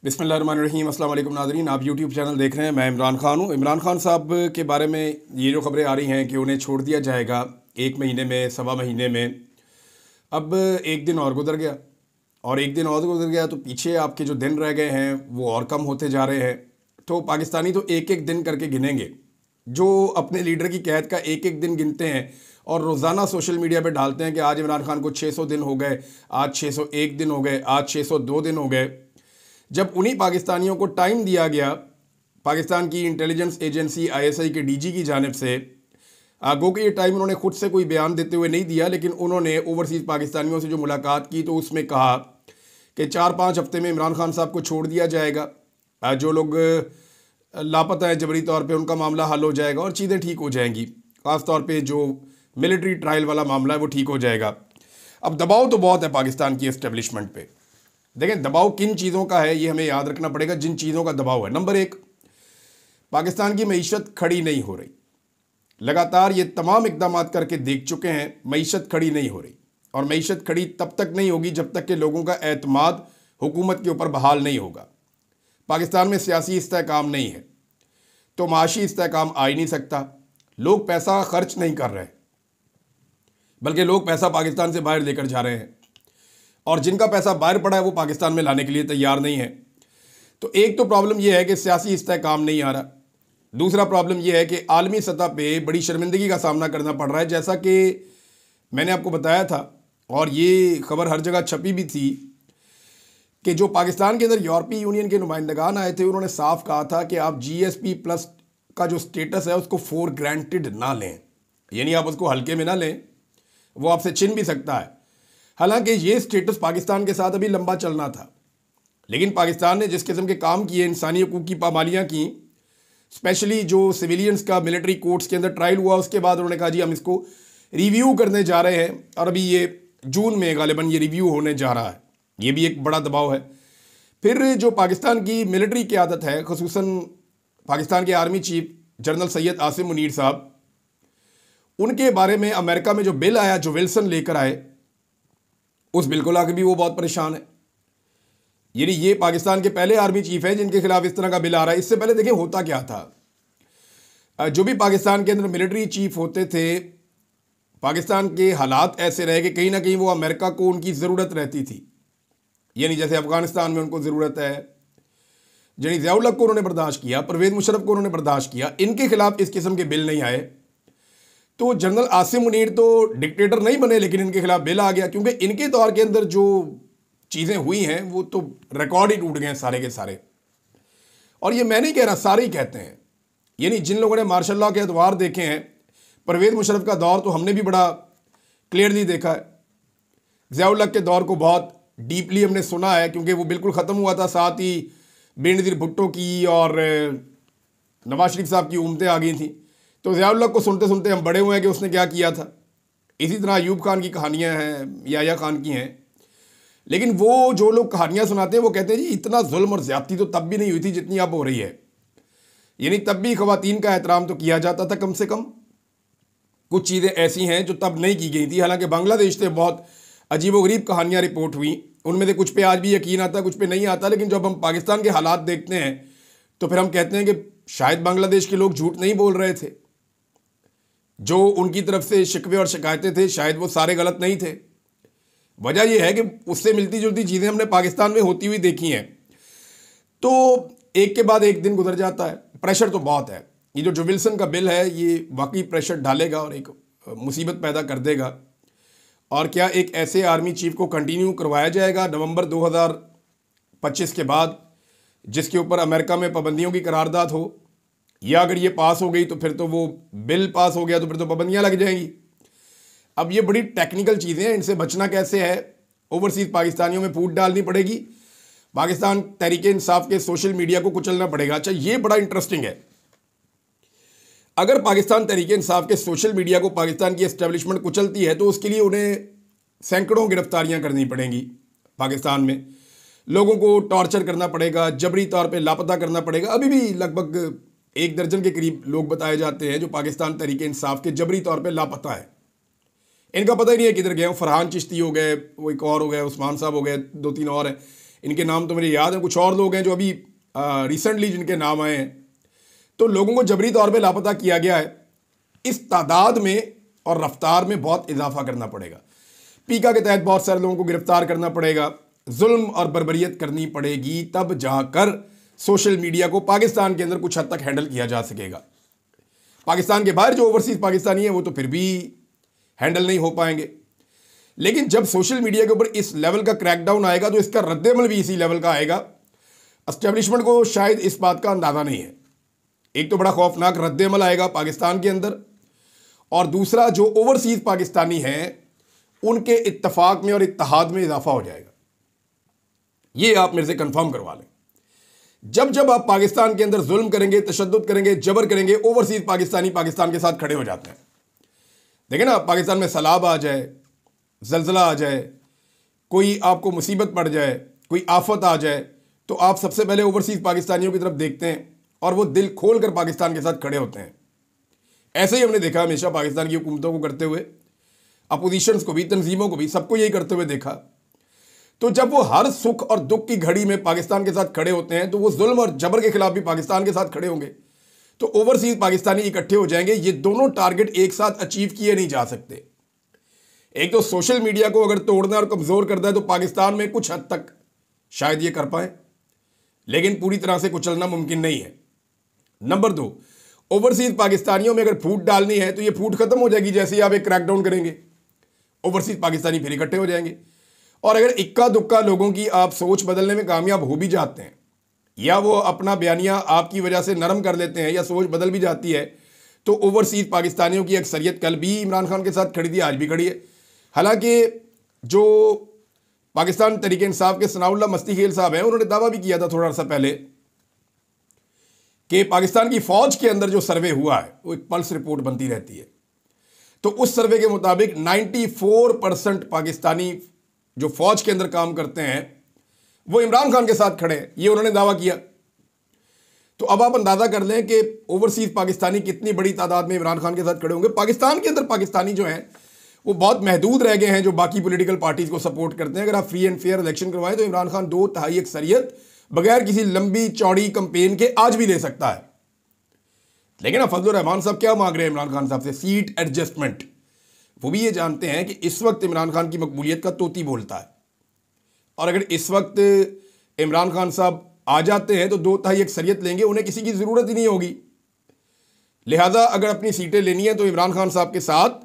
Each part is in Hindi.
बिस्मिल्लाहिर्रहमानिर्रहीम। अस्सलाम वालेकुम नाज़रीन, आप यूट्यूब चैनल देख रहे हैं। मैं इमरान खान हूँ। इमरान खान साहब के बारे में ये जो खबरें आ रही हैं कि उन्हें छोड़ दिया जाएगा 1 महीने में, सवा महीने में। अब एक दिन और गुजर गया और एक दिन और गुजर गया तो पीछे आपके जो दिन रह गए हैं वो और कम होते जा रहे हैं। तो पाकिस्तानी तो एक एक दिन करके गिनेंगे, जो अपने लीडर की कैद का एक एक दिन गिनते हैं और रोज़ाना सोशल मीडिया पे डालते हैं कि आज इमरान खान को 600 दिन हो गए, आज 601 दिन हो गए, आज 602 दिन हो गए। जब उन्हीं पाकिस्तानियों को टाइम दिया गया पाकिस्तान की इंटेलिजेंस एजेंसी ISI के DG की जानिब से, गो कि ये टाइम उन्होंने खुद से कोई बयान देते हुए नहीं दिया, लेकिन उन्होंने ओवरसीज़ पाकिस्तानियों से जो मुलाकात की तो उसमें कहा कि 4-5 हफ्ते में इमरान खान साहब को छोड़ दिया जाएगा। जो लोग लापता हैं जबरी तौर पे उनका मामला हल हो जाएगा और चीज़ें ठीक हो जाएंगी। ख़ास तौर पे जो मिलिट्री ट्रायल वाला मामला है वो ठीक हो जाएगा। अब दबाव तो बहुत है पाकिस्तान की एस्टेब्लिशमेंट पे। देखें, दबाव किन चीज़ों का है ये हमें याद रखना पड़ेगा। जिन चीज़ों का दबाव है, नंबर 1, पाकिस्तान की मईशत खड़ी नहीं हो रही। लगातार ये तमाम इकदाम करके देख चुके हैं, मईशत खड़ी नहीं हो रही। और मईशत खड़ी तब तक नहीं होगी जब तक कि लोगों का एतमाद हुकूमत के ऊपर बहाल नहीं होगा। पाकिस्तान में सियासी इस्तेहकाम नहीं है तो माशी इस्तेहकाम आ ही नहीं सकता। लोग पैसा खर्च नहीं कर रहे, बल्कि लोग पैसा पाकिस्तान से बाहर लेकर जा रहे हैं, और जिनका पैसा बाहर पड़ा है वो पाकिस्तान में लाने के लिए तैयार नहीं है। तो एक तो प्रॉब्लम यह है कि सियासी इस्तेहकाम नहीं आ रहा। दूसरा प्रॉब्लम यह है कि आलमी सतह पे बड़ी शर्मिंदगी का सामना करना पड़ रहा है, जैसा कि मैंने आपको बताया था और ये खबर हर जगह छपी भी थी कि जो पाकिस्तान के अंदर यूरोपीय यूनियन के नुमाइंदगान आए थे उन्होंने साफ कहा था कि आप GSP+ का जो स्टेटस है उसको फॉर ग्रांटेड ना लें, यानी आप उसको हल्के में ना लें, वो आपसे छिन भी सकता है। हालांकि ये स्टेटस पाकिस्तान के साथ अभी लंबा चलना था, लेकिन पाकिस्तान ने जिस किस्म के काम किए, इंसानी हकूक़ की पामालियाँ की, स्पेशली जो सिविलियंस का मिलिट्री कोर्ट्स के अंदर ट्रायल हुआ, उसके बाद उन्होंने कहा जी हम इसको रिव्यू करने जा रहे हैं और अभी ये जून में गालिबन ये रिव्यू होने जा रहा है। ये भी एक बड़ा दबाव है। फिर जो पाकिस्तान की मिलिट्री क़यादत है, ख़ुसूसन पाकिस्तान के army chief general Syed Asim Munir साहब, उनके बारे में अमेरिका में जो बिल आया, जो विल्सन लेकर आए, उस बिल को लाकर भी वो बहुत परेशान है। यानी ये पाकिस्तान के पहले आर्मी चीफ हैं जिनके खिलाफ इस तरह का बिल आ रहा है। इससे पहले देखें होता क्या था, जो भी पाकिस्तान के अंदर मिलिट्री चीफ होते थे, पाकिस्तान के हालात ऐसे रहे कि कहीं ना कहीं वो अमेरिका को उनकी ज़रूरत रहती थी। यानी जैसे अफगानिस्तान में उनको ज़रूरत है, यानी ज़िया-उल हक को उन्होंने बर्दाश्त किया, परवेज़ मुशर्रफ को उन्होंने बर्दाश्त किया, इनके खिलाफ इस किस्म के बिल नहीं आए। तो जनरल आसिम मुनीर तो डिक्टेटर नहीं बने, लेकिन इनके खिलाफ बिल आ गया, क्योंकि इनके दौर के अंदर जो चीज़ें हुई हैं वो तो रिकॉर्ड ही टूट गए सारे के सारे। और ये मैं नहीं कह रहा, सारे ही कहते हैं। यानी जिन लोगों ने मार्शल लॉ के अदवार देखे हैं, परवेज़ मुशर्रफ का दौर तो हमने भी बड़ा क्लियरली देखा है, ज़िया-उल हक के दौर को बहुत डीपली हमने सुना है, क्योंकि वो बिल्कुल ख़त्म हुआ था, साथ ही बेनज़ीर भुट्टो की और नवाज शरीफ साहब की हुकूमतें आ गई थी। तो ज़िया-उल हक को सुनते सुनते हम बड़े हुए हैं कि उसने क्या किया था। इसी तरह अयूब खान की कहानियाँ हैं, याह्या खान की हैं, लेकिन वो जो लोग कहानियाँ सुनाते हैं वो कहते हैं जी इतना जुल्म और ज़्यादती तो तब भी नहीं हुई थी जितनी अब हो रही है। यानी तब भी ख़वातीन का एहतराम तो किया जाता था कम से कम। कुछ चीज़ें ऐसी हैं जो तब नहीं की गई थी। हालांकि बांग्लादेश से बहुत अजीबोगरीब कहानियाँ रिपोर्ट हुई, उनमें से कुछ पे आज भी यकीन आता, कुछ पे नहीं आता। लेकिन जब हम पाकिस्तान के हालात देखते हैं तो फिर हम कहते हैं कि शायद बांग्लादेश के लोग झूठ नहीं बोल रहे थे, जो उनकी तरफ से शिकवे और शिकायतें थे शायद वो सारे गलत नहीं थे। वजह यह है कि उससे मिलती जुलती चीज़ें हमने पाकिस्तान में होती हुई देखी हैं। तो एक के बाद एक दिन गुजर जाता है, प्रेशर तो बहुत है। ये जो विल्सन का बिल है ये वाकई प्रेशर डालेगा और एक मुसीबत पैदा कर देगा। और क्या एक ऐसे आर्मी चीफ को कंटिन्यू करवाया जाएगा नवंबर 2025 के बाद, जिसके ऊपर अमेरिका में पाबंदियों की करारदाद हो, या अगर ये पास हो गई तो फिर तो वो बिल पास हो गया तो फिर तो पाबंदियाँ लग जाएंगी। अब ये बड़ी टेक्निकल चीज़ें हैं, इनसे बचना कैसे है, ओवरसीज़ पाकिस्तानियों में फूट डालनी पड़ेगी, पाकिस्तान तहरीक इंसाफ के सोशल मीडिया को कुचलना पड़ेगा। अच्छा, ये बड़ा इंटरेस्टिंग है, अगर पाकिस्तान तहरीक इंसाफ के सोशल मीडिया को पाकिस्तान की एस्टेब्लिशमेंट कुचलती है तो उसके लिए उन्हें सैकड़ों गिरफ्तारियाँ करनी पड़ेंगी। पाकिस्तान में लोगों को टॉर्चर करना पड़ेगा, जबरी तौर पर लापता करना पड़ेगा। अभी भी लगभग 1 दर्जन के करीब लोग बताए जाते हैं जो पाकिस्तान तहरीक इंसाफ के जबरी तौर पर लापता है। इनका पता ही नहीं है किधर गए। फरहान चिश्ती हो गए, वो एक और हो गए, उस्मान साहब हो गए, 2-3 और हैं। इनके नाम तो मेरे याद हैं, कुछ और लोग हैं जो अभी रिसेंटली जिनके नाम आए हैं। तो लोगों को जबरी तौर पे लापता किया गया है। इस तादाद में और रफ्तार में बहुत इजाफा करना पड़ेगा। पीका के तहत बहुत सारे लोगों को गिरफ्तार करना पड़ेगा, जुल्म और बर्बरियत करनी पड़ेगी, तब जाकर सोशल मीडिया को पाकिस्तान के अंदर कुछ हद तक हैंडल किया जा सकेगा। पाकिस्तान के बाहर जो ओवरसीज पाकिस्तानी है वो तो फिर भी हैंडल नहीं हो पाएंगे। लेकिन जब सोशल मीडिया के ऊपर इस लेवल का क्रैकडाउन आएगा तो इसका रद्देमल भी इसी लेवल का आएगा। एस्टेब्लिशमेंट को शायद इस बात का अंदाजा नहीं है। एक तो बड़ा खौफनाक रद्देमल आएगा पाकिस्तान के अंदर, और दूसरा जो ओवरसीज पाकिस्तानी हैं उनके इत्तफाक में और इत्तेहाद में इजाफा हो जाएगा। ये आप मेरे से कंफर्म करवा लें। जब जब आप पाकिस्तान के अंदर जुल्म करेंगे, तशद्दुद करेंगे, जबर करेंगे, ओवरसीज पाकिस्तानी पाकिस्तान के साथ खड़े हो जाते हैं। देखें ना, पाकिस्तान में सैलाब आ जाए, जलजला आ जाए, कोई आपको मुसीबत पड़ जाए, कोई आफत आ जाए, तो आप सबसे पहले ओवरसीज पाकिस्तानियों की तरफ देखते हैं और वो दिल खोल कर पाकिस्तान के साथ खड़े होते हैं। ऐसे ही हमने देखा हमेशा पाकिस्तान की हुकूमतों को करते हुए, अपोजिशंस को भी, तंजीमों को भी, सबको यही करते हुए देखा। तो जब वो हर सुख और दुख की घड़ी में पाकिस्तान के साथ खड़े होते हैं तो वो जुल्म और जबर के खिलाफ भी पाकिस्तान के साथ खड़े होंगे। तो ओवरसीज पाकिस्तानी इकट्ठे हो जाएंगे। ये दोनों टारगेट एक साथ अचीव किए नहीं जा सकते। एक तो सोशल मीडिया को अगर तोड़ना और कमजोर करना है तो पाकिस्तान में कुछ हद तक शायद ये कर पाए, लेकिन पूरी तरह से कुचलना मुमकिन नहीं है। नंबर 2, ओवरसीज पाकिस्तानियों में अगर फूट डालनी है तो ये फूट खत्म हो जाएगी जैसे ही आप एक क्रैकडाउन करेंगे। ओवरसीज पाकिस्तानी फिर इकट्ठे हो जाएंगे। और अगर इक्का दुक्का लोगों की आप सोच बदलने में कामयाब हो भी जाते हैं, या वो अपना बयानिया आपकी वजह से नरम कर लेते हैं, या सोच बदल भी जाती है, तो ओवरसीज पाकिस्तानियों की अक्सरियत कल भी इमरान खान के साथ खड़ी थी, आज भी खड़ी है। हालांकि जो पाकिस्तान तहरीक इंसाफ के सनाउल्लाह मस्ती खेल साहब हैं, उन्होंने दावा भी किया था थोड़ा सा पहले कि पाकिस्तान की फौज के अंदर जो सर्वे हुआ है वो एक पल्स रिपोर्ट बनती रहती है। तो उस सर्वे के मुताबिक 94% पाकिस्तानी जो फौज के अंदर काम करते हैं वो इमरान खान के साथ खड़े हैं, ये उन्होंने दावा किया। तो अब आप अंदाजा कर लें कि ओवरसीज पाकिस्तानी कितनी बड़ी तादाद में इमरान खान के साथ खड़े होंगे। पाकिस्तान के अंदर पाकिस्तानी जो हैं वो बहुत महदूद रह गए हैं जो बाकी पॉलिटिकल पार्टीज को सपोर्ट करते हैं। अगर आप फ्री एंड फेयर इलेक्शन करवाएं तो इमरान खान 2/3 अक्सरियत बगैर किसी लंबी चौड़ी कंपेन के आज भी ले सकता है। लेकिन फजलुर रहमान साहब क्या मांग रहे हैं इमरान खान साहब से? Seat adjustment. वो भी ये जानते हैं कि इस वक्त इमरान खान की मकबूलियत का तोती बोलता है, और अगर इस वक्त इमरान खान साहब आ जाते हैं तो 2/3 अक्सरियत लेंगे, उन्हें किसी की ज़रूरत ही नहीं होगी। लिहाजा अगर अपनी सीटें लेनी है तो इमरान खान साहब के साथ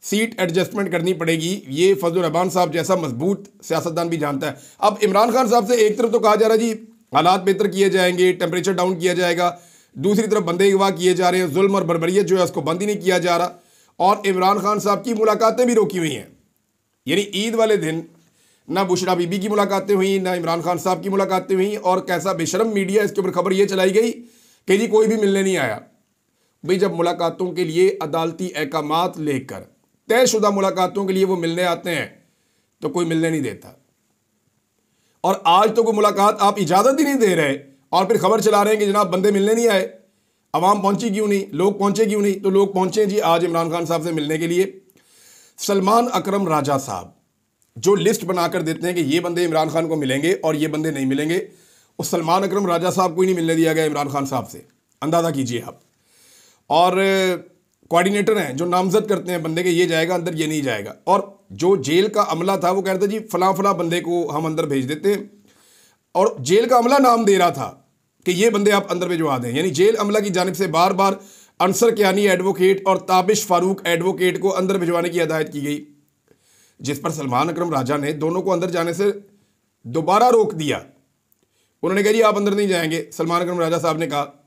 सीट एडजस्टमेंट करनी पड़ेगी। ये फजलुर रहमान साहब जैसा मजबूत सियासतदान भी जानता है। अब इमरान खान साहब से एक तरफ तो कहा जा रहा है जी हालात बेहतर किए जाएंगे, टेम्परेचर डाउन किया जाएगा, दूसरी तरफ बंदे अगवा किए जा रहे हैं, जुल्म और बर्बरियत जो है उसको बंद ही नहीं किया जा रहा, और इमरान खान साहब की मुलाकातें भी रोकी हुई हैं। यानी ईद वाले दिन ना बुशरा बीबी की मुलाकातें हुई, ना इमरान खान साहब की मुलाकातें हुई, और कैसा बेशरम मीडिया इसके ऊपर खबर ये चलाई गई कि जी कोई भी मिलने नहीं आया। भाई जब मुलाकातों के लिए अदालती अहकामात लेकर तयशुदा मुलाकातों के लिए वो मिलने आते हैं तो कोई मिलने नहीं देता, और आज तो कोई मुलाकात आप इजाज़त ही नहीं दे रहे और फिर खबर चला रहे हैं कि जनाब बंदे मिलने नहीं आए। अवाम पहुंची क्यों नहीं, लोग पहुंचे क्यों नहीं? तो लोग पहुंचे जी आज इमरान खान साहब से मिलने के लिए। सलमान अकरम राजा साहब जो लिस्ट बनाकर देते हैं कि ये बंदे इमरान खान को मिलेंगे और ये बंदे नहीं मिलेंगे, उस सलमान अकरम राजा साहब को ही नहीं मिलने दिया गया इमरान खान साहब से, अंदाज़ा कीजिए आप। और कोऑर्डिनेटर हैं जो नामजद करते हैं बंदे के, ये जाएगा अंदर, ये नहीं जाएगा। और जो जेल का अमला था वो कहता जी फलां फलां बंदे को हम अंदर भेज देते हैं, और जेल का अमला नाम दे रहा था कि ये बंदे आप अंदर भिजवा दें। यानी जेल अमला की जानिब से बार बार अंसर कियानी एडवोकेट और ताबिश फारूक एडवोकेट को अंदर भिजवाने की हिदायत की गई, जिस पर सलमान अकरम राजा ने दोनों को अंदर जाने से दोबारा रोक दिया। उन्होंने कहा जी आप अंदर नहीं जाएंगे। सलमान अकरम राजा साहब ने कहा,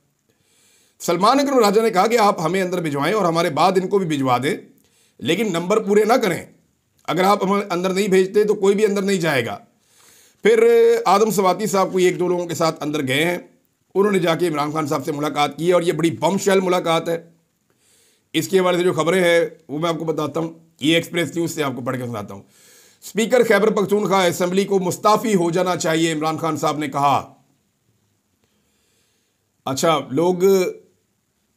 सलमान अकरम राजा ने कहा कि आप हमें अंदर भिजवाएं और हमारे बाद इनको भी भिजवा दें, लेकिन नंबर पूरे ना करें। अगर आप हमें अंदर नहीं भेजते तो कोई भी अंदर नहीं जाएगा। फिर आदम सवाती साहब कोई 1-2 लोगों के साथ अंदर गए हैं, उन्होंने जाके इमरान खान साहब से मुलाकात की, और ये बड़ी बमशेल मुलाकात है। इसके हवाले से जो खबरें हैं वो मैं आपको बताता हूँ, ये एक्सप्रेस न्यूज़ से आपको पढ़ के सुनाता हूँ। स्पीकर खैबर पख्तूनख्वा असेंबली को मुस्ताफ़ी हो जाना चाहिए, इमरान खान साहब ने कहा। अच्छा, लोग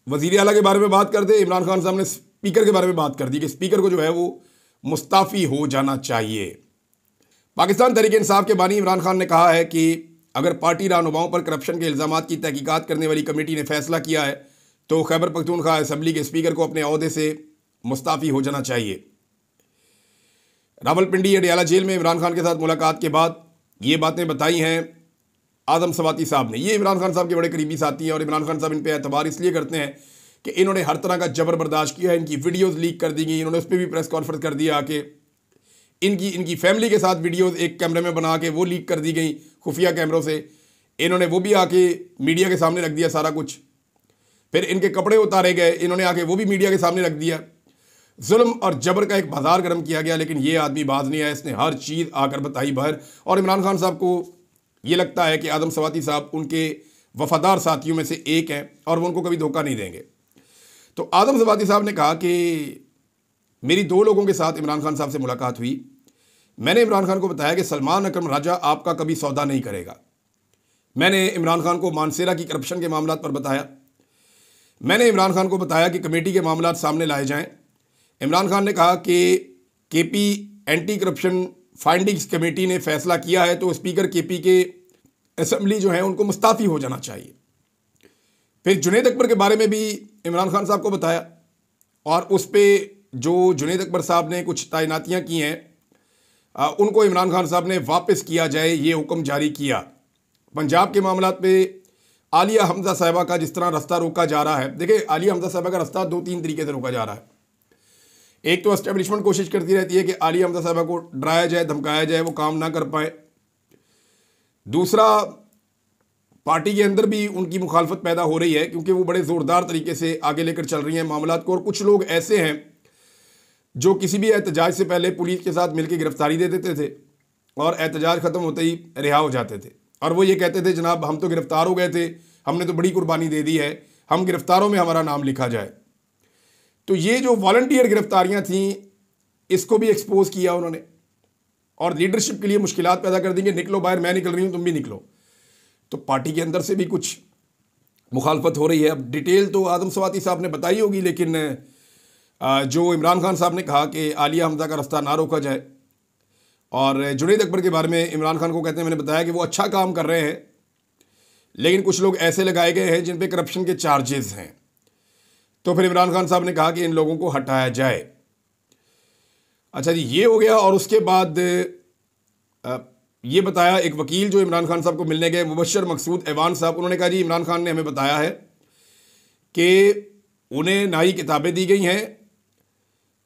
वज़ीर आला के बारे में बात करते, इमरान खान साहब ने स्पीकर के बारे में बात कर दी कि स्पीकर को जो है वो मुस्ताफ़ी हो जाना चाहिए। पाकिस्तान तहरीक इंसाफ के बानी इमरान खान ने कहा है कि अगर पार्टी रहनुमाओं पर करप्शन के इल्ज़ामात की तहकीकात करने वाली कमेटी ने फैसला किया है तो खैबर पख्तूनख्वा असम्बली के स्पीकर को अपने ओहदे से मुस्ताफ़ी हो जाना चाहिए। रावलपिंडी अडियाला जेल में इमरान खान के साथ मुलाकात के बाद ये बातें बताई हैं आदम सवाती साहब ने। ये इमरान खान साहब के बड़े करीबी साथी हैं और इमरान खान साहब इन पर एतबार इसलिए करते हैं कि इन्होंने हर तरह का जबर बर्दाश्त किया है। इनकी वीडियोस लीक कर दी गई, इन्होंने उस पर भी प्रेस कॉन्फ्रेंस कर दिया आके। इनकी फैमिली के साथ वीडियोस एक कैमरे में बना के वो लीक कर दी गई खुफिया कैमरों से। इन्होंने वो भी आके मीडिया के सामने रख दिया सारा कुछ। फिर इनके कपड़े उतारे गए, इन्होंने आके वो भी मीडिया के सामने रख दिया। जुल्म और जबर का एक बाजार गर्म किया गया, लेकिन ये आदमी बाज नहीं आया। इसने हर चीज़ आकर बताई बाहर। और इमरान खान साहब को ये लगता है कि आदम सवाती साहब उनके वफादार साथियों में से एक हैं और वो उनको कभी धोखा नहीं देंगे। तो आदम सवाती साहब ने कहा कि मेरी 2 लोगों के साथ इमरान खान साहब से मुलाकात हुई। मैंने इमरान खान को बताया कि सलमान अकरम राजा आपका कभी सौदा नहीं करेगा। मैंने इमरान खान को मानसेरा की करप्शन के मामलों पर बताया। मैंने इमरान खान को बताया कि कमेटी के मामला सामने लाए जाएं। इमरान खान ने कहा कि KP anti corruption findings committee ने फैसला किया है तो स्पीकर केपी के असम्बली जो है उनको मुस्ताफ़ी हो जाना चाहिए। फिर जुनैद अकबर के बारे में भी इमरान खान साहब को बताया और उस पर जो जुनैद अकबर साहब ने कुछ तैनातियाँ की हैं उनको इमरान खान साहब ने वापस किया जाए, ये हुक्म जारी किया। पंजाब के मामला पे आलिया हमजा साहिबा का जिस तरह रास्ता रोका जा रहा है, देखिए आलिया हमजा साहिबा का रास्ता 2-3 तरीके से रोका जा रहा है। एक तो एस्टेब्लिशमेंट कोशिश करती रहती है कि आलिया हमजा साहिबा को डराया जाए, धमकाया जाए, वो काम ना कर पाए। दूसरा, पार्टी के अंदर भी उनकी मुखालफत पैदा हो रही है क्योंकि वो बड़े ज़ोरदार तरीके से आगे लेकर चल रही हैं मामलात को। और कुछ लोग ऐसे हैं जो किसी भी एहतजाज से पहले पुलिस के साथ मिलकर गिरफ्तारी दे देते थे और एहतजाज ख़त्म होते ही रिहा हो जाते थे और वो ये कहते थे जनाब हम तो गिरफ्तार हो गए थे, हमने तो बड़ी कुर्बानी दे दी है, हम गिरफ्तारों में हमारा नाम लिखा जाए। तो ये जो वॉलंटियर गिरफ्तारियां थीं इसको भी एक्सपोज किया उन्होंने और लीडरशिप के लिए मुश्किलात पैदा कर देंगे। निकलो बाहर, मैं निकल रही हूँ, तुम भी निकलो। तो पार्टी के अंदर से भी कुछ मुखालफत हो रही है। अब डिटेल तो आदम सवाती साहब ने बताई होगी, लेकिन जो इमरान खान साहब ने कहा कि आलिया हमजा का रास्ता ना रोका जाए और जुनैद अकबर के बारे में इमरान खान को कहते हैं, मैंने बताया कि वो अच्छा काम कर रहे हैं लेकिन कुछ लोग ऐसे लगाए गए हैं जिन पे करप्शन के चार्जेस हैं। तो फिर इमरान खान साहब ने कहा कि इन लोगों को हटाया जाए। अच्छा जी, ये हो गया। और उसके बाद ये बताया एक वकील जो इमरान खान साहब को मिलने गए, मुबशर मकसूद ऐवान साहब, उन्होंने कहा जी इमरान खान ने हमें बताया है कि उन्हें नई किताबें दी गई हैं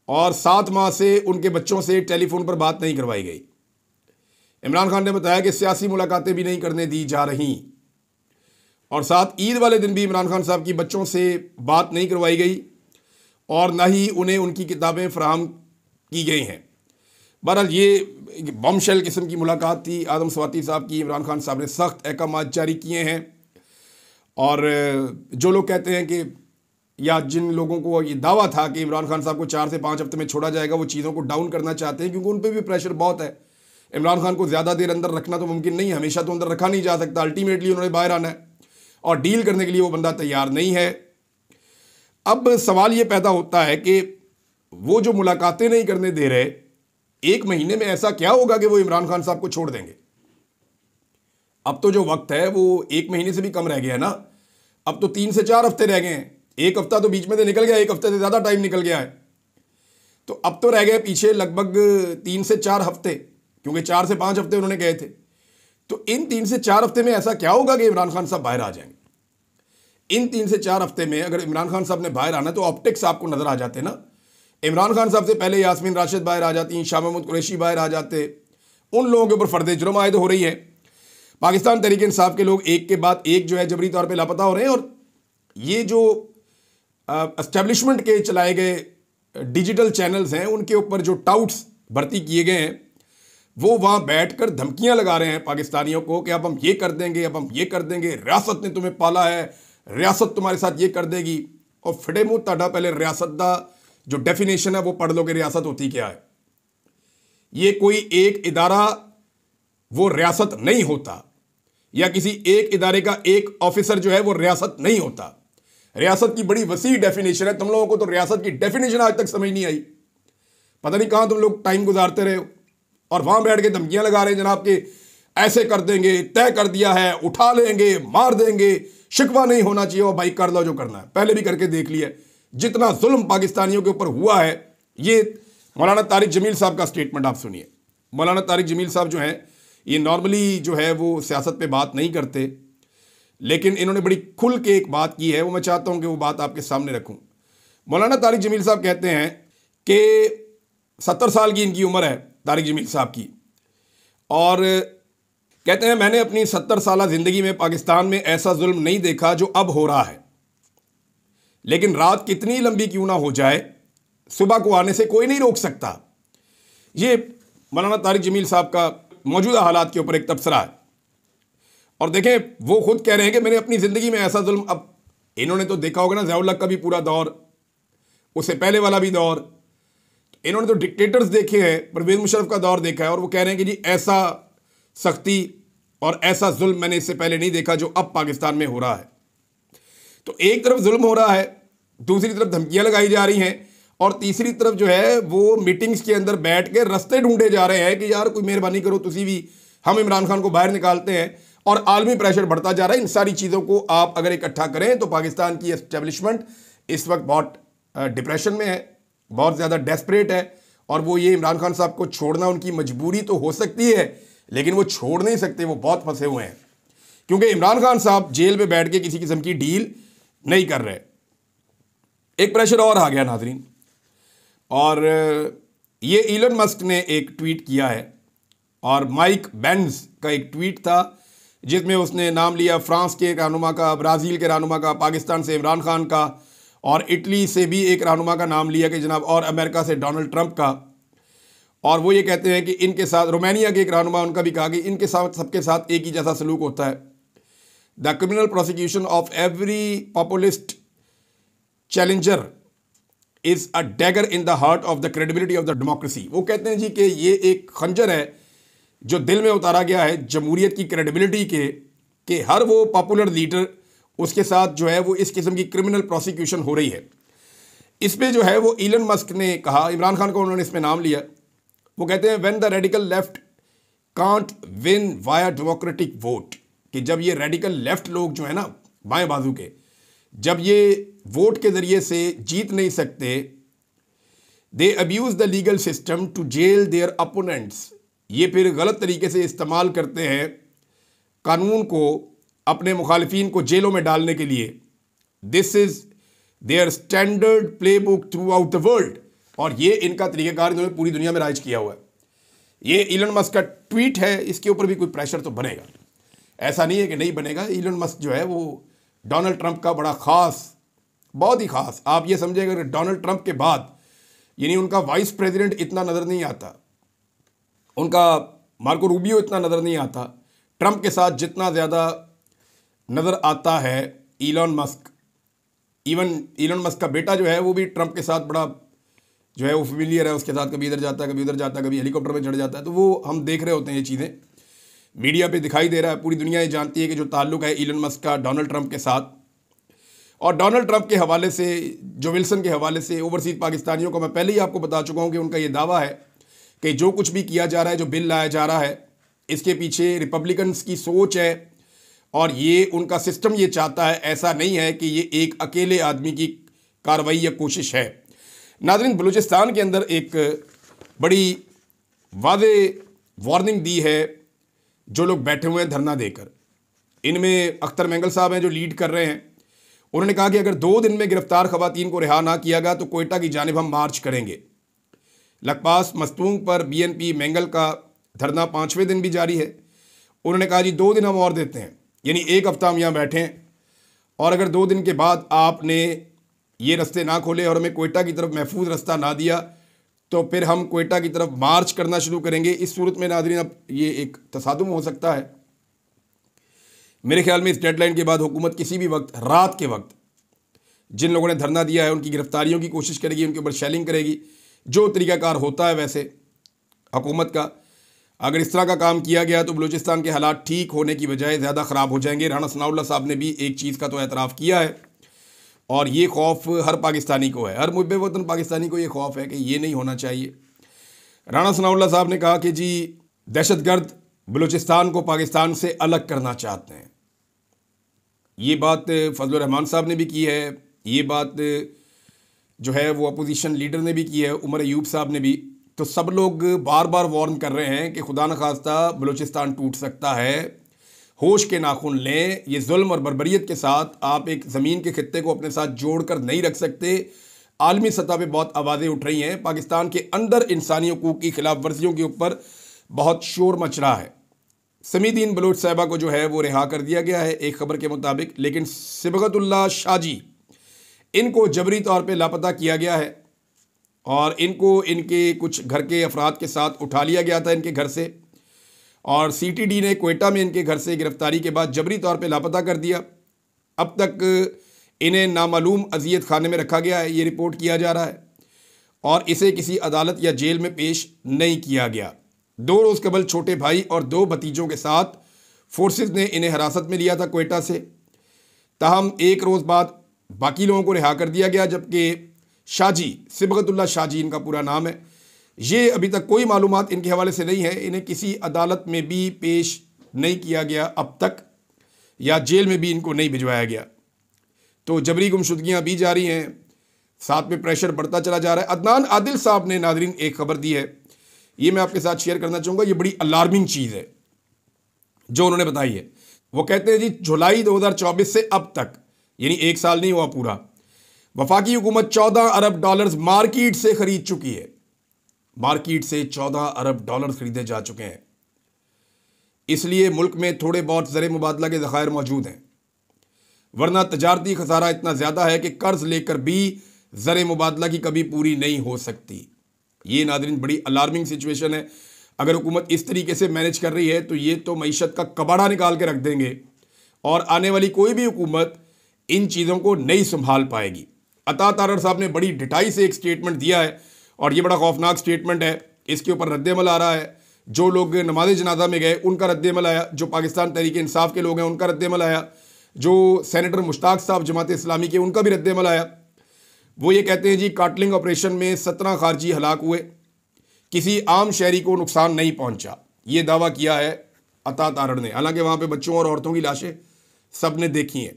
और 7 माह से उनके बच्चों से टेलीफोन पर बात नहीं करवाई गई। इमरान खान ने बताया कि सियासी मुलाकातें भी नहीं करने दी जा रही और साथ ईद वाले दिन भी इमरान खान साहब की बच्चों से बात नहीं करवाई गई और ना ही उन्हें उनकी किताबें फराहम की गई हैं। बहरहाल ये बमशेल किस्म की मुलाकात थी आदम सवाती साहब की। इमरान खान साहब ने सख्त अहकाम जारी किए हैं और जो लोग कहते हैं कि या जिन लोगों को ये दावा था कि इमरान खान साहब को 4 से 5 हफ्ते में छोड़ा जाएगा, वो चीज़ों को डाउन करना चाहते हैं क्योंकि उन पर भी प्रेशर बहुत है। इमरान खान को ज़्यादा देर अंदर रखना तो मुमकिन नहीं, हमेशा तो अंदर रखा नहीं जा सकता। अल्टीमेटली उन्होंने बाहर आना है और डील करने के लिए वो बंदा तैयार नहीं है। अब सवाल ये पैदा होता है कि वो जो मुलाकातें नहीं करने दे रहे, 1 महीने में ऐसा क्या होगा कि वो इमरान खान साहब को छोड़ देंगे? अब तो जो वक्त है वो 1 महीने से भी कम रह गया है ना। अब तो 3 से 4 हफ्ते रह गए हैं। 1 हफ्ता तो बीच में से निकल गया, 1 हफ्ते से ज़्यादा टाइम निकल गया है। तो अब तो रह गए पीछे लगभग 3 से 4 हफ्ते, क्योंकि 4 से 5 हफ्ते उन्होंने गए थे। तो इन 3 से 4 हफ्ते में ऐसा क्या होगा कि इमरान खान साहब बाहर आ जाएंगे? इन 3 से 4 हफ्ते में अगर इमरान खान साहब ने बाहर आना तो ऑप्टिक्स आपको नजर आ जाते ना। इमरान खान साहब से पहले यास्मीन राशिद बाहर आ जाती, शाह महमूद कुरैशी बाहर आ जाते, उन लोगों के ऊपर फर्द जुर्म आयद हो रही है। पाकिस्तान तहरीक इंसाफ के लोग एक के बाद एक जो है जबरी तौर पर लापता हो रहे हैं और ये जो एस्टेब्लिशमेंट के चलाए गए डिजिटल चैनल्स हैं उनके ऊपर जो टाउट्स भर्ती किए गए हैं वो वहाँ बैठकर धमकियां लगा रहे हैं पाकिस्तानियों को कि अब हम ये कर देंगे, अब हम ये कर देंगे, रियासत ने तुम्हें पाला है, रियासत तुम्हारे साथ ये कर देगी। और फिटे मुंह ताड़ा पहले रियासत का जो डेफिनेशन है वो पढ़ लो कि रियासत होती क्या है। ये कोई एक इदारा वो रियासत नहीं होता, या किसी एक इदारे का एक ऑफिसर जो है वो रियासत नहीं होता। रियासत की बड़ी वसी डेफिनेशन है। तुम लोगों को तो रियासत की डेफिनेशन आज तक समझ नहीं आई। पता नहीं कहाँ तुम लोग टाइम गुजारते रहे हो और वहाँ बैठ के धमकियाँ लगा रहे हैं जनाब के ऐसे कर देंगे, तय कर दिया है, उठा लेंगे, मार देंगे, शिकवा नहीं होना चाहिए और भाई कर लो जो करना है। पहले भी करके देख लिया जितना जुल्म पाकिस्तानियों के ऊपर हुआ है। ये मौलाना तारिक जमील साहब का स्टेटमेंट आप सुनिए। मौलाना तारिक जमील साहब जो हैं ये नॉर्मली जो है वो सियासत पे बात नहीं करते, लेकिन इन्होंने बड़ी खुल के एक बात की है, वो मैं चाहता हूँ कि वो बात आपके सामने रखूँ। मौलाना तारिक जमील साहब कहते हैं कि 70 साल की इनकी उम्र है तारिक जमील साहब की, और कहते हैं मैंने अपनी 70 साल ज़िंदगी में पाकिस्तान में ऐसा जुल्म नहीं देखा जो अब हो रहा है, लेकिन रात कितनी लंबी क्यों ना हो जाए सुबह को आने से कोई नहीं रोक सकता। ये मौलाना तारिक जमील साहब का मौजूदा हालात के ऊपर एक तबसरा है। और देखें वो खुद कह रहे हैं कि मैंने अपनी ज़िंदगी में ऐसा जुल्म, अब इन्होंने तो देखा होगा ना ज़ियाउल हक का भी पूरा दौर, उससे पहले वाला भी दौर, इन्होंने तो डिक्टेटर्स देखे हैं, परवेज़ मुशर्रफ का दौर देखा है, और वो कह रहे हैं कि जी ऐसा सख्ती और ऐसा जुल्म मैंने इससे पहले नहीं देखा जो अब पाकिस्तान में हो रहा है। तो एक तरफ जुल्म हो रहा है, दूसरी तरफ धमकियाँ लगाई जा रही हैं, और तीसरी तरफ जो है वो मीटिंग्स के अंदर बैठ के रास्ते ढूंढे जा रहे हैं कि यार कोई मेहरबानी करो तुसी भी, हम इमरान खान को बाहर निकालते हैं, और आलमी प्रेशर बढ़ता जा रहा है। इन सारी चीज़ों को आप अगर इकट्ठा करें तो पाकिस्तान की एस्टेब्लिशमेंट इस वक्त बहुत डिप्रेशन में है, बहुत ज़्यादा डेस्परेट है, और वो ये इमरान खान साहब को छोड़ना उनकी मजबूरी तो हो सकती है, लेकिन वो छोड़ नहीं सकते, वो बहुत फंसे हुए हैं, क्योंकि इमरान खान साहब जेल में बैठ के किसी किस्म की डील नहीं कर रहे। एक प्रेशर और आ गया नाजरीन, और ये इलन मस्क ने एक ट्वीट किया है, और माइक बेंस का एक ट्वीट था जिसमें उसने नाम लिया फ्रांस के रहनुमा का, ब्राज़ील के रहनुमा का, पाकिस्तान से इमरान खान का, और इटली से भी एक रहनुमा का नाम लिया कि जनाब, और अमेरिका से डोनाल्ड ट्रंप का। और वो ये कहते हैं कि इनके साथ, रोमानिया के एक रहनुमा, उनका भी कहा कि इनके साथ सबके साथ एक ही जैसा सलूक होता है। The criminal prosecution of every populist challenger is a dagger in the heart of the credibility of the democracy. वो कहते हैं जी कि ये एक खंजर है जो दिल में उतारा गया है जमहूरियत की क्रेडिबिलिटी के, कि हर वो पॉपुलर लीडर उसके साथ जो है वो इस किस्म की क्रिमिनल प्रोसिक्यूशन हो रही है। इस पर जो है वो इलन मस्क ने कहा, इमरान खान को उन्होंने इसमें नाम लिया। वो कहते हैं when the radical left can't win via democratic vote, कि जब ये रेडिकल लेफ्ट लोग जो है ना बाएं बाजू के, जब ये वोट के ज़रिए से जीत नहीं सकते, they abuse the legal system to jail their opponents, ये फिर गलत तरीके से इस्तेमाल करते हैं कानून को अपने मुखालिफिन को जेलों में डालने के लिए। This is their standard play book through out the world, और ये इनका तरीक़ाकार इन्होंने पूरी दुनिया में राइज किया हुआ है। ये इलन मस्क का ट्वीट है, इसके ऊपर भी कोई प्रेशर तो बनेगा, ऐसा नहीं है कि नहीं बनेगा। इलन मस्क जो है वो डोनाल्ड ट्रंप का बड़ा ख़ास, बहुत ही ख़ास, आप ये समझिएगा कि डोनाल्ड ट्रंप के बाद यानी उनका वाइस प्रेसिडेंट इतना नज़र नहीं आता, उनका मार्को रूबियो इतना नज़र नहीं आता, ट्रंप के साथ जितना ज़्यादा नज़र आता है Elon Musk. Even Elon Musk का बेटा जो है वो भी ट्रंप के साथ बड़ा जो है वो फेमिलियर है, उसके साथ कभी इधर जाता है, कभी उधर जाता है, कभी हेलीकॉप्टर में चढ़ जाता है। तो वो हम देख रहे होते हैं, ये चीज़ें मीडिया पे दिखाई दे रहा है, पूरी दुनिया ये जानती है कि जो ताल्लुक़ है इलन मस्क का डोनाल्ड ट्रंप के साथ। और डोनाल्ड ट्रंप के हवाले से, जो विल्सन के हवाले से, ओवरसीज़ पाकिस्तानियों को मैं पहले ही आपको बता चुका हूँ कि उनका ये दावा है कि जो कुछ भी किया जा रहा है, जो बिल लाया जा रहा है, इसके पीछे रिपब्लिकन्स की सोच है, और ये उनका सिस्टम ये चाहता है, ऐसा नहीं है कि ये एक अकेले आदमी की कार्रवाई या कोशिश है। नाज़रीन, बलूचिस्तान के अंदर एक बड़ी वाज़े वार्निंग दी है जो लोग बैठे हुए हैं धरना देकर। इनमें अख्तर मेंगल साहब हैं जो लीड कर रहे हैं। उन्होंने कहा कि अगर 2 दिन में गिरफ्तार खवातीन को रिहा ना किया गया तो कोयटा की जानिब हम मार्च करेंगे। लखपास मस्तूंग पर बीएनपी मेंगल का धरना 5वें दिन भी जारी है। उन्होंने कहा जी 2 दिन हम और देते हैं, यानी 1 हफ्ता हम यहाँ बैठें, और अगर 2 दिन के बाद आपने ये रास्ते ना खोले और हमें कोयटा की तरफ महफूज रास्ता ना दिया तो फिर हम कोयटा की तरफ मार्च करना शुरू करेंगे। इस सूरत में नाज़रीन अब ये एक तसादुम हो सकता है। मेरे ख्याल में इस डेडलाइन के बाद हुकूमत किसी भी वक्त, रात के वक्त, जिन लोगों ने धरना दिया है उनकी गिरफ्तारियों की कोशिश करेगी, उनके ऊपर शेलिंग करेगी, जो तरीक़ाकार होता है वैसे हुकूमत का। अगर इस तरह का काम किया गया तो बलूचिस्तान के हालात ठीक होने की बजाय ज़्यादा ख़राब हो जाएंगे। राना सनाउल्लाह साहब ने भी एक चीज़ का तो एतराफ़ किया है, और ये खौफ हर पाकिस्तानी को है, हर मुहब्बे वतन पाकिस्तानी को ये खौफ है कि ये नहीं होना चाहिए। राणा सनाउल्लाह साहब ने कहा कि जी दहशतगर्द बलूचिस्तान को पाकिस्तान से अलग करना चाहते हैं। ये बात फजलुर रहमान साहब ने भी की है, ये बात जो है वो अपोजिशन लीडर ने भी की है, उमर अयूब साहब ने भी। तो सब लोग बार बार वार्न कर रहे हैं कि खुदा न खास्ता बलूचिस्तान टूट सकता है, होश के नाखून लें। ये जुल्म और बर्बरियत के साथ आप एक ज़मीन के खित्ते को अपने साथ जोड़ कर नहीं रख सकते। आलमी सतह पे बहुत आवाज़ें उठ रही हैं, पाकिस्तान के अंदर इंसानी हकूक़ की खिलाफ वर्जियों के ऊपर बहुत शोर मच रहा है। समीदीन बलोच साहिबा को जो है वो रिहा कर दिया गया है एक खबर के मुताबिक, लेकिन सिबगतुल्लाह शाजी इनको जबरी तौर पे लापता किया गया है और इनको इनके कुछ घर के अफराद के साथ उठा लिया गया था इनके घर से, और सीटीडी ने क्वेटा में इनके घर से गिरफ्तारी के बाद जबरी तौर पे लापता कर दिया। अब तक इन्हें नामालूम अजियत खाने में रखा गया है, ये रिपोर्ट किया जा रहा है, और इसे किसी अदालत या जेल में पेश नहीं किया गया। 2 रोज़ कबल छोटे भाई और 2 भतीजों के साथ फोर्सेस ने इन्हें हिरासत में लिया था क्वेटा से। ताहम 1 रोज़ बाद बाकी लोगों को रिहा कर दिया गया, जबकि शाजी, सिबगतुल्लाह शाजी इनका पूरा नाम है, ये अभी तक कोई मालूमात इनके हवाले से नहीं है। इन्हें किसी अदालत में भी पेश नहीं किया गया अब तक, या जेल में भी इनको नहीं भिजवाया गया। तो जबरी गुमशुदगियाँ भी जारी हैं, साथ में प्रेशर बढ़ता चला जा रहा है। अदनान आदिल साहब ने नादरीन एक खबर दी है, ये मैं आपके साथ शेयर करना चाहूँगा। ये बड़ी अलार्मिंग चीज़ है जो उन्होंने बताई है। वो कहते हैं जी जुलाई 2024 से अब तक, यानी 1 साल नहीं हुआ पूरा, वफाकी हुकूमत 14 अरब डॉलर्स मार्केट से खरीद चुकी है। मार्केट से 14 अरब डॉलर खरीदे जा चुके हैं। इसलिए मुल्क में थोड़े बहुत ज़र मुबादला के ज़खायर मौजूद हैं, वरना तजारती खसारा इतना ज़्यादा है कि कर्ज लेकर भी ज़र मुबादला की कभी पूरी नहीं हो सकती। ये नादरीन बड़ी अलार्मिंग सिचुएशन है। अगर हुकूमत इस तरीके से मैनेज कर रही है तो ये तो मईशत का कबाड़ा निकाल के रख देंगे, और आने वाली कोई भी हुकूमत इन चीज़ों को नहीं संभाल पाएगी। अता तारड़ साहब ने बड़ी डिटाई से एक स्टेटमेंट दिया है, और ये बड़ा खौफनाक स्टेटमेंट है। इसके ऊपर रद्दमल आ रहा है। जो लोग नमाज जनाजा में गए उनका रद्दमल आया, जो पाकिस्तान तहरीक इंसाफ के लोग हैं उनका रद्दमल आया, जो सेनेटर मुश्ताक साहब जमात इस्लामी के उनका भी रद्दमल आया। वो ये कहते हैं जी काटलिंग ऑपरेशन में 17 खारजी हलाक हुए, किसी आम शहरी को नुकसान नहीं पहुंचा। ये दावा किया है अता तारड़ ने। हालांकि वहाँ पे बच्चों और औरतों की लाशें सब ने देखी हैं।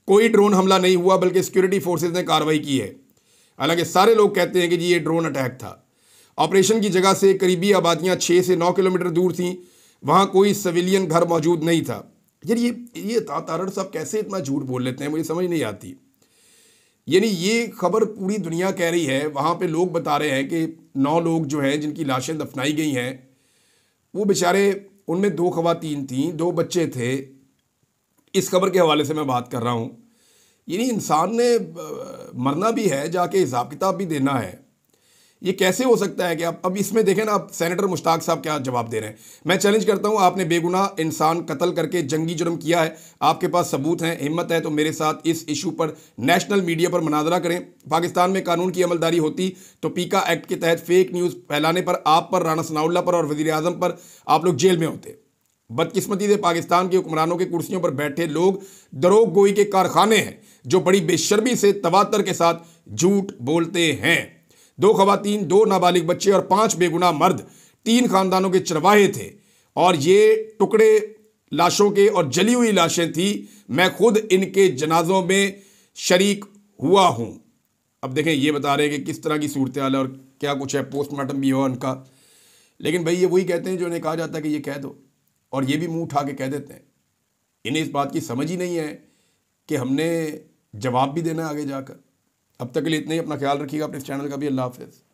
कोई ड्रोन हमला नहीं हुआ, बल्कि सिक्योरिटी फोर्सेज ने कार्रवाई की है। हालांकि सारे लोग कहते हैं कि जी ये ड्रोन अटैक था। ऑपरेशन की जगह से करीबी आबादियाँ 6 से 9 किलोमीटर दूर थीं, वहाँ कोई सिविलियन घर मौजूद नहीं था। यार ये अता तारड़ साहब कैसे इतना झूठ बोल लेते हैं, मुझे समझ नहीं आती। यानी ये खबर पूरी दुनिया कह रही है, वहाँ पे लोग बता रहे हैं कि 9 लोग जो हैं जिनकी लाशें दफनाई गई हैं, वो बेचारे, उनमें 2 खवातीन थीं, 2 बच्चे थे। इस खबर के हवाले से मैं बात कर रहा हूँ। यानी इंसान ने मरना भी है, जाके हिसाब किताब भी देना है। ये कैसे हो सकता है कि आप अब इसमें देखें ना, आप सेनेटर मुश्ताक साहब क्या जवाब दे रहे हैं। मैं चैलेंज करता हूं, आपने बेगुनाह इंसान कत्ल करके जंगी जुर्म किया है, आपके पास सबूत हैं, हिम्मत है तो मेरे साथ इस इशू पर नेशनल मीडिया पर मुनाजरा करें। पाकिस्तान में कानून की अमलदारी होती तो पीका एक्ट के तहत फेक न्यूज़ फैलाने पर आप पर, राणा सनाउल्लाह पर और वज़ीर आज़म पर आप लोग जेल में होते। बदकिस्मती से पाकिस्तान के हुक्मरानों के कुर्सियों पर बैठे लोग दरोग गोई के कारखाने हैं, जो बड़ी बेशर्मी से तवातर के साथ झूठ बोलते हैं। 2 खवातीन, 2 नाबालिग बच्चे और 5 बेगुनाह मर्द 3 खानदानों के चरवाहे थे, और ये टुकड़े लाशों के और जली हुई लाशें थी। मैं खुद इनके जनाजों में शरीक हुआ हूं। अब देखें, ये बता रहे हैं कि किस तरह की सूरत हाल है और क्या कुछ है, पोस्टमार्टम भी हुआ उनका। लेकिन भाई ये वही कहते हैं जो इन्हें कहा जाता है कि ये कह दो, और ये भी मुंह उठा के कह देते हैं। इन्हें इस बात की समझ ही नहीं है कि हमने जवाब भी देना है आगे जाकर। अब तक के लिए इतना ही। अपना ख्याल रखिएगा, अपने इस चैनल का भी। अल्लाह हाफ़िज़।